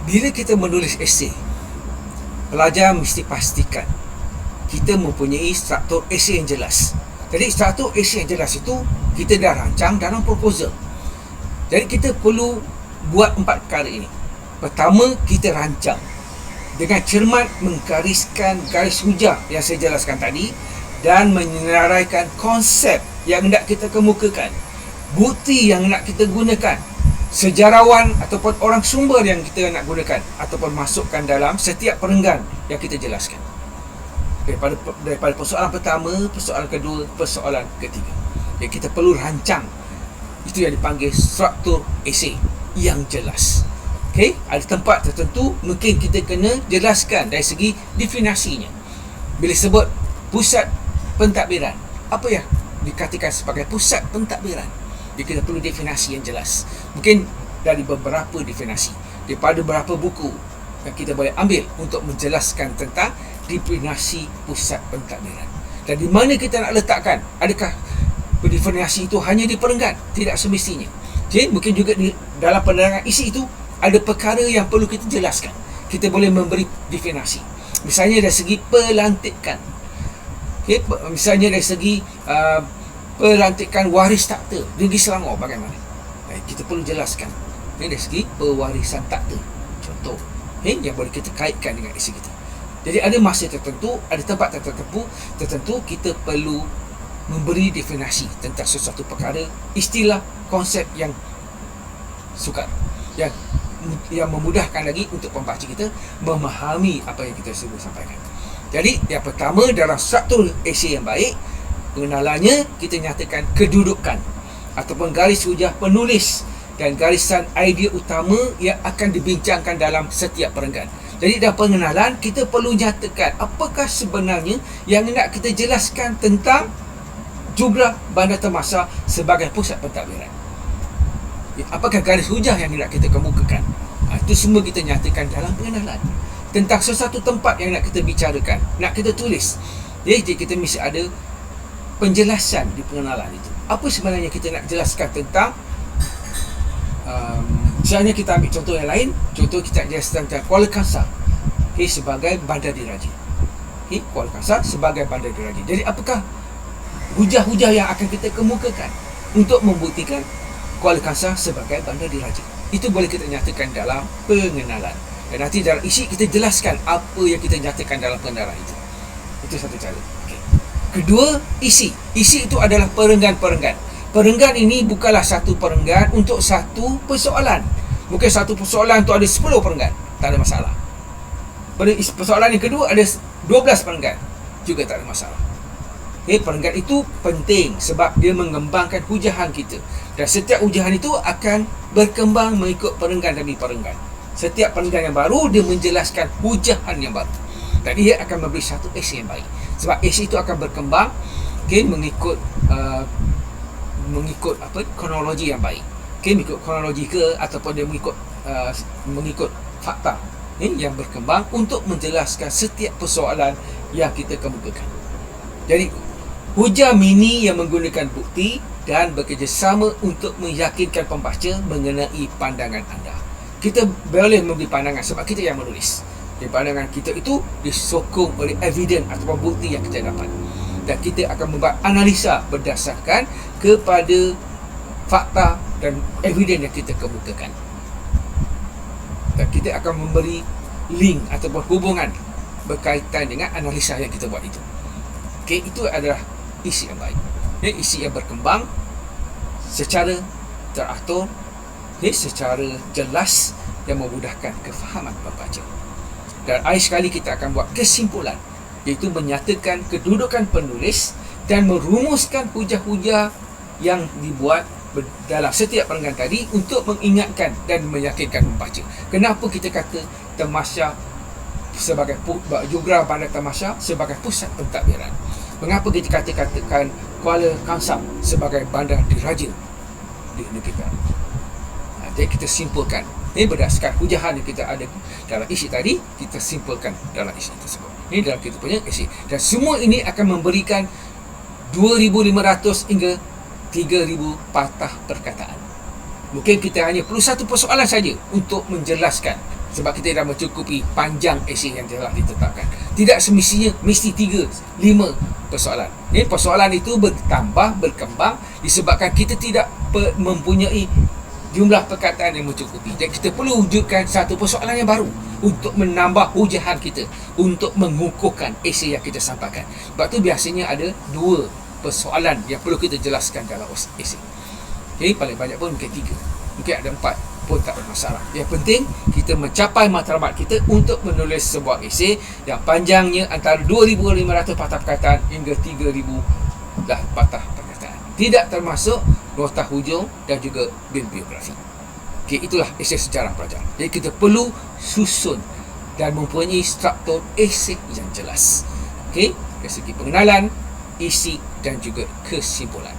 Bila kita menulis esei, pelajar mesti pastikan kita mempunyai struktur esei yang jelas. Jadi struktur esei yang jelas itu kita dah rancang dalam proposal. Jadi kita perlu buat 4 perkara ini. Pertama, kita rancang dengan cermat menggariskan garis hujah yang saya jelaskan tadi dan menyenaraikan konsep yang hendak kita kemukakan, bukti yang nak kita gunakan, sejarawan ataupun orang sumber yang kita nak gunakan ataupun masukkan dalam setiap perenggan yang kita jelaskan. Daripada persoalan pertama, persoalan kedua, persoalan ketiga. Jadi kita perlu rancang. Itu yang dipanggil struktur esei yang jelas. Okey, ada tempat tertentu mungkin kita kena jelaskan dari segi definisinya. Bila sebut pusat pentadbiran, apa yang dikatakan sebagai pusat pentadbiran? Jadi kita perlu definisi yang jelas. Mungkin dari beberapa definisi, daripada beberapa buku yang kita boleh ambil untuk menjelaskan tentang definisi pusat pentadbiran. Dan di mana kita nak letakkan? Adakah definisi itu hanya di perenggan? Tidak semestinya. Jadi mungkin juga di dalam penerangan isi itu ada perkara yang perlu kita jelaskan. Kita boleh memberi definisi. Misalnya dari segi pelantikan. Okay, misalnya dari segi pelantikan waris takhta Negeri Selangor bagaimana? Kita perlu jelaskan. Dari segi pewarisan takhta. Contoh, yang boleh kita kaitkan dengan isi kita. Jadi ada masa tertentu, ada tempat tertentu kita perlu memberi definisi tentang sesuatu perkara, istilah, konsep yang sukar, yang memudahkan lagi untuk pembaca kita memahami apa yang kita cuba sampaikan. Jadi yang pertama, dalam struktur esei yang baik, pengenalannya kita nyatakan kedudukan ataupun garis hujah penulis dan garisan idea utama yang akan dibincangkan dalam setiap perenggan. Jadi dalam pengenalan kita perlu nyatakan apakah sebenarnya yang nak kita jelaskan tentang Jugrah Bandar Termasar sebagai pusat pentadbiran. Apakah garis hujah yang nak kita kemukakan? Itu semua kita nyatakan dalam pengenalan. Tentang sesuatu tempat yang nak kita bicarakan, nak kita tulis. Jadi kita mesti ada penjelasan di pengenalan itu. Apa sebenarnya kita nak jelaskan tentang misalnya kita ambil contoh yang lain. Contoh kita jelaskan tentang Kuala Kangsar sebagai bandar diraja. Kuala Kangsar sebagai bandar diraja. Jadi apakah hujah-hujah yang akan kita kemukakan untuk membuktikan Kuala Kangsar sebagai bandar diraja? Itu boleh kita nyatakan dalam pengenalan. Dan nanti dalam isi kita jelaskan apa yang kita nyatakan dalam pengenalan itu. Itu satu cara. Kedua, isi. Isi itu adalah perenggan-perenggan. Perenggan ini bukanlah satu perenggan untuk satu persoalan. Mungkin satu persoalan itu ada 10 perenggan, tak ada masalah. Pada persoalan yang kedua ada 12 perenggan, juga tak ada masalah. Perenggan itu penting sebab dia mengembangkan hujahan kita. Dan setiap hujahan itu akan berkembang mengikut perenggan demi perenggan. Setiap perenggan yang baru, dia menjelaskan hujahan yang baru. Dan dia akan memberi satu esei yang baik. Sebab esei itu akan berkembang mengikut kronologi yang baik. Mengikut kronologi ataupun dia mengikut fakta yang berkembang untuk menjelaskan setiap persoalan yang kita kemukakan. Jadi hujah mini yang menggunakan bukti dan bekerjasama untuk meyakinkan pembaca mengenai pandangan anda. Kita boleh memberi pandangan sebab kita yang menulis. Di pandangan kita itu disokong oleh evidence ataupun bukti yang kita dapat. Dan kita akan membuat analisa berdasarkan kepada fakta dan evidence yang kita kemukakan. Dan kita akan memberi link ataupun hubungan berkaitan dengan analisa yang kita buat itu. Itu adalah isi yang baik. Isi yang berkembang secara teratur, secara jelas yang memudahkan kefahaman pembaca. Dan akhir sekali kita akan buat kesimpulan, iaitu menyatakan kedudukan penulis dan merumuskan hujah-hujah yang dibuat dalam setiap perenggan tadi untuk mengingatkan dan meyakinkan pembaca. Kenapa kita kata Termasar sebagai Jugrah Bandar Termasar sebagai pusat pentadbiran? Mengapa kita katakan Kuala Kangsar sebagai bandar diraja di negeri kita? Jadi kita simpulkan. Berdasarkan hujahan yang kita ada dalam isi tadi, kita simpulkan dalam isi tersebut. Ini dalam kita punya isi. Dan semua ini akan memberikan 2,500 hingga 3,000 patah perkataan. Mungkin kita hanya perlu satu persoalan saja untuk menjelaskan sebab kita dah mencukupi panjang esei yang telah ditetapkan. Tidak semestinya mesti 3, 5 persoalan. Persoalan itu bertambah, berkembang disebabkan kita tidak mempunyai jumlah perkataan yang mencukupi. Dan kita perlu wujudkan satu persoalan yang baru untuk menambah hujahan kita, untuk mengukuhkan esei yang kita sampaikan. Sebab tu biasanya ada 2 persoalan yang perlu kita jelaskan dalam esei. Paling banyak pun mungkin 3, mungkin ada 4 pun tak bermasalah. Yang penting kita mencapai matlamat kita untuk menulis sebuah esei yang panjangnya antara 2,500 patah perkataan hingga 3,000 patah perkataan. Tidak termasuk nota hujung dan juga bibliografi. Itulah esei sejarah pelajar. Jadi kita perlu susun dan mempunyai struktur esei yang jelas. Dari segi pengenalan, isi dan juga kesimpulan.